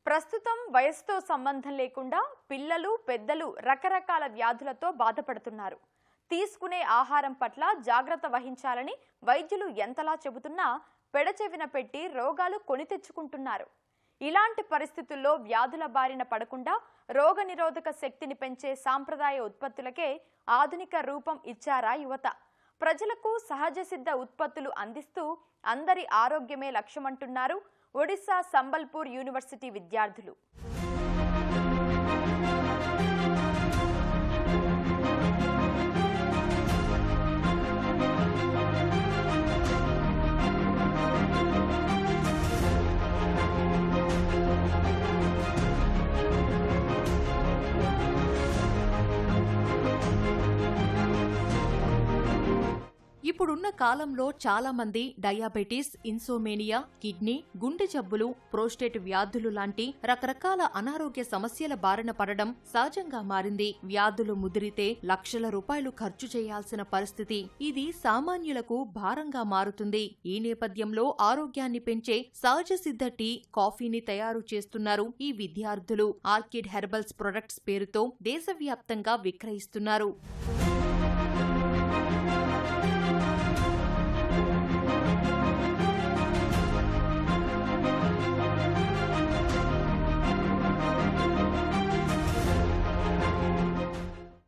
ప్రస్తుతం వయసుతో సంబంధం లేకుండా పిల్లలు పెద్దలు రకరకాల వ్యాధులతో బాధపడుతున్నారు. తీసుకునే ఆహారం పట్ల జాగ్రత్త వహించాలని వైద్యులు ఎంతలా చెబుతున్నా పెడచెవిన పెట్టి రోగాలు కొని తెచ్చుకుంటున్నారు. ఇలాంటి పరిస్థితుల్లో వ్యాధుల బారిన పడకుండా రోగనిరోధక శక్తిని పెంచే సాంప్రదాయ ఉత్పత్తులకే ఆధునిక రూపం ఇచ్చారా యువత. ప్రజలకు సహజ సిద్ధ ఉత్పత్తులు అందిస్తూ అందరి ఆరోగ్యమే లక్ష్యమంటున్నారు ఒడిశా సంబల్పూర్ యూనివర్సిటీ విద్యార్థులు. ఇప్పుడున్న కాలంలో చాలా మంది డయాబెటీస్, ఇన్సోమేనియా, కిడ్నీ, గుండె జబ్బులు, ప్రోస్టేట్ వ్యాధులు లాంటి రకరకాల అనారోగ్య సమస్యల బారిన పడడం సహజంగా మారింది. వ్యాధులు ముదిరితే లక్షల రూపాయలు ఖర్చు చేయాల్సిన పరిస్థితి. ఇది సామాన్యులకు భారంగా మారుతుంది. ఈ నేపథ్యంలో ఆరోగ్యాన్ని పెంచే సహజ సిద్ధ టీ, కాఫీని తయారు చేస్తున్నారు ఈ విద్యార్థులు. ఆర్కిడ్ హెర్బల్స్ ప్రొడక్ట్స్ పేరుతో దేశవ్యాప్తంగా విక్రయిస్తున్నారు.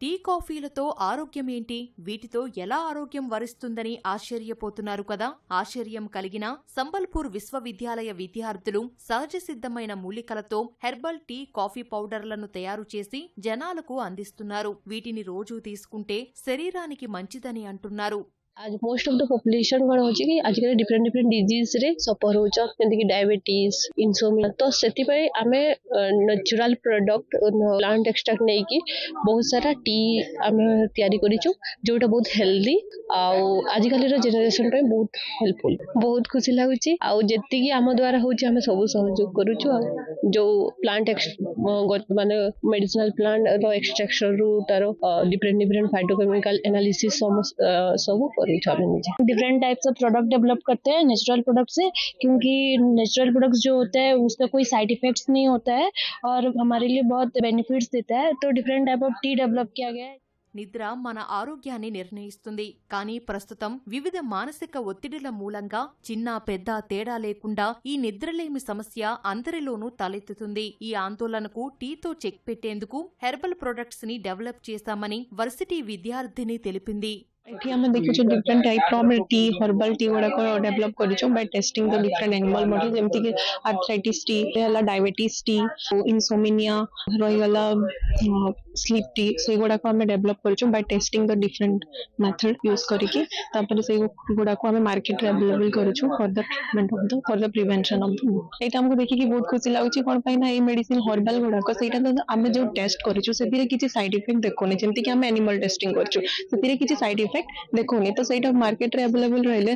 టీ, కాఫీలతో ఆరోగ్యమేంటి, వీటితో ఎలా ఆరోగ్యం వరిస్తుందని ఆశ్చర్యపోతున్నారు కదా. ఆశ్చర్యం కలిగిన సంబల్పూర్ విశ్వవిద్యాలయ విద్యార్థులు సహజ సిద్ధమైన మూలికలతో హెర్బల్ టీ, కాఫీ పౌడర్లను తయారు చేసి జనాలకు అందిస్తున్నారు. వీటిని రోజూ తీసుకుంటే శరీరానికి మంచిదని అంటున్నారు. आज मोस्ट ऑफ द पॉपुलेशन कौन होची कि आजकल डिफरेंट डिफरेंट डिजीज रे सफर होच जंती कि डायबिटीज, इनसोमिया, तो सेति पय आमे नेचुरल प्रोडक्ट प्लांट एक्सट्रैक्ट नै कि बहुत सारा टी आमे तयारी करिचो जोटा बहुत हेल्दी आ आजकल रो जनरेशन पे बहुत हेल्पफुल, बहुत खुशी लागुची। आ जेति कि आम द्वारा होची आमे सब सहयोग करूचो। जो प्लांट माने मेडिसिनल प्लांट रो एक्सट्रैक्शन रू तारो डिफरेंट डिफरेंट फाइटोकेमिकल एनालिसिस सब different types of product develop करते हैं नेचुरल प्रोडक्ट से, क्योंकि नेचुरल प्रोडक्ट्स जो होता है उसका कोई साइड इफेक्ट्स नहीं होता है और हमारे लिए बहुत बेनिफिट्स देता है। तो different type of T develop किया गया है। నిద్ర మన ఆరోగ్యాన్ని నిర్ణయిస్తుంది. కానీ ప్రస్తుతం వివిధ మానసిక ఒత్తిడిల మూలంగా చిన్న పెద్ద తేడా లేకుండా ఈ నిద్రలేమి సమస్య అందరిలోనూ తలెత్తుతుంది. ఈ ఆందోళనకు టీతో చెక్ పెట్టేందుకు హెర్బల్ ప్రొడక్ట్స్ ని డెవలప్ చేశామని వర్సిటీ విద్యార్థిని తెలిపింది. ଏଠି ଆମେ ଦେଖୁଛୁ ଡିଫରେଣ୍ଟ ଟାଇପ୍ ର ଟି, ହର୍ବାଲ ଟି ଗୁଡାକ ଡେଭଲପ କରିଛୁ by testing the different animal model, ଯେମିତି କି ଆର୍ଥ୍ରାଇଟିସ୍ ଟି ହେଲା, ଡାଇବେଟିସ୍ ଟି, ଇନସୋମିନିଆ ରହିଗଲା, ସ୍ଲିପ୍ ଟି, ସେଇଗୁଡାକ ଆମେ ଡେଭଲପ କରିଛୁ by testing the different method use କରିକି। ତାପରେ ସେଇ ଗୁଡାକୁ ଆମେ ମାର୍କେଟରେ ଆଭେଲେବଲ କରୁଛୁ for the treatment for the prevention of the. ଏଇଟା ଆମକୁ ଦେଖିକି ବହୁତ ଖୁସି ଲାଗୁଛି। କଣ ପାଇଁ ନା ଏଇ ମେଡିସିନ ହର୍ବାଲ ଗୁଡାକ ସେଇଟା ତ ଆମେ ଯୋଉ ଟେଷ୍ଟ କରିଛୁ ସେଥିରେ କିଛି ସାଇଡ ଇଫେକ୍ଟ ଦେଖୁନି, ଯେମିତି କି ଆମେ ଆନିମାଲ ଟେଷ୍ଟିଂ କରିଛୁ ସେଥିରେ କିଛି ସାଇଡ ଇଫେକ୍ଟ देखोनी। तो सेटा मार्केट रे अवेलेबल रहले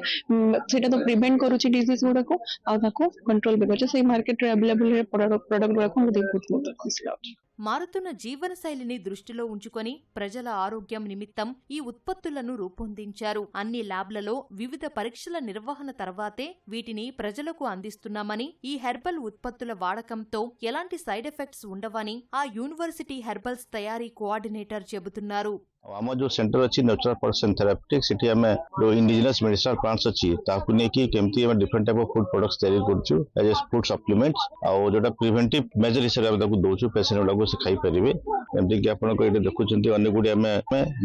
सेटा तो प्रिवेंट करूची डिजीज गुडा को आ ताको कंट्रोल भी करछ। से मार्केट रे अवेलेबल प्रोडक्ट गुडा को देखुत खुशी लागी। మారుతున్న జీవనశైలిని దృష్టిలో ఉంచుకొని ప్రజల ఆరోగ్యం నిమిత్తం ఈ ఉత్పత్తులను రూపొందించారు. అన్ని ల్యాబ్లలో వివిధ పరీక్షల నిర్వహణ తర్వాతే వీటిని ప్రజలకు అందిస్తున్నామని, ఈ హెర్బల్ ఉత్పత్తుల వాడకంతో ఎలాంటి సైడ్ ఎఫెక్ట్స్ ఉండవని ఆ యూనివర్సిటీ హెర్బల్స్ తయారీ కోఆర్డినేటర్ చెబుతున్నారు. आम जो सेंटर अच्छी नेचुरल पर्सन थेराप्यूटिक सिटी आम जो इंडिजिनस मेडिसिनल प्लांट्स अच्छी ताकू नेकी केमती आम different type of food products तैयारी करछु एज ए फूड सप्लीमेंट्स आ जोटा प्रिवेंटिव मेजर हिसाब से ताकू दोछु पेशेंट गुडा से खाई परिबे। एमती कि आपन को एटे देखुचंती अनेक गुडी आम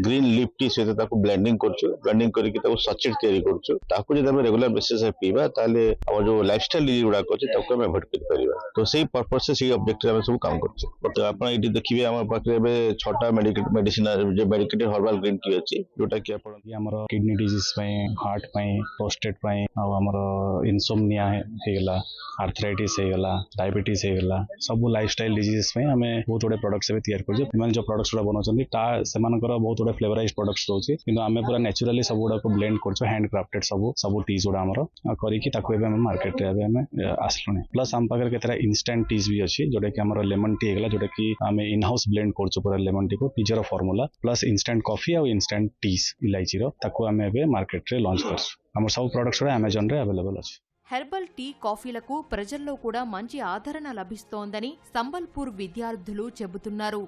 ग्रीन लीफ टी से ताकू ब्लेंडिंग करछु, ब्लेंडिंग करके ताकू सचेट तैयारी करछु। ताकू जे हम रेगुलर बेसिस पे पीबा ताले हम जो लाइफस्टाइल डिजीज गुडा अछि ताकू हम अवॉइड कर परिबा। तो सेही पर्पस से सेही ऑब्जेक्टिव हम सब काम करछु। बट आपन एटी देखिबे हमर पाखरे बे 6टा मेडिसिन जो मेडिकेटेड हर्बल ग्रीन टी अछि जोटा कि आपण हमर किडनी डिजीज पय, हार्ट पय, प्रोस्टेट पय, आ हमर इनसोमनिया हे गेला, आर्थराइटिस हे गेला, डायबिटीज हे गेला, सब लाइफस्टाइल डिजीज पय हमें बहुत बड़े प्रोडक्ट्स भी तैयार करछु। इमान जो प्रोडक्ट्स बनौछन ता सेमानकर बहुत बड़े फ्लेवराइज्ड प्रोडक्ट्स होछि, किंतु हमें पूरा नेचुरली सब गुडा को ब्लेंड करछु, हैंड क्राफ्टेड सब टीज गुडा हमर करिकि ताको एबे हम मार्केट रे एबे हम आसलुनी। प्लस हम पाकर केतरा इंस्टेंट टीज भी अछि जोटा कि हमर लेमन टी हे गेला, जोटा कि हमें इन हाउस ब्लेंड करछु पूरा लेमन टी को निजर फार्मूला, प्लस इंस्टेंट कॉफी और इंस्टेंट टीज इलायची रो ताको हमें एबे मार्केट रे लॉन्च करछु। हमर सब प्रोडक्ट्स रे अमेज़न रे अवेलेबल अछि। హెర్బల్ టీ కాఫీలకు ప్రజల్లో కూడా మంచి ఆదరణ లభిస్తోందని సంబల్పూర్ విద్యార్థులు చెబుతున్నారు.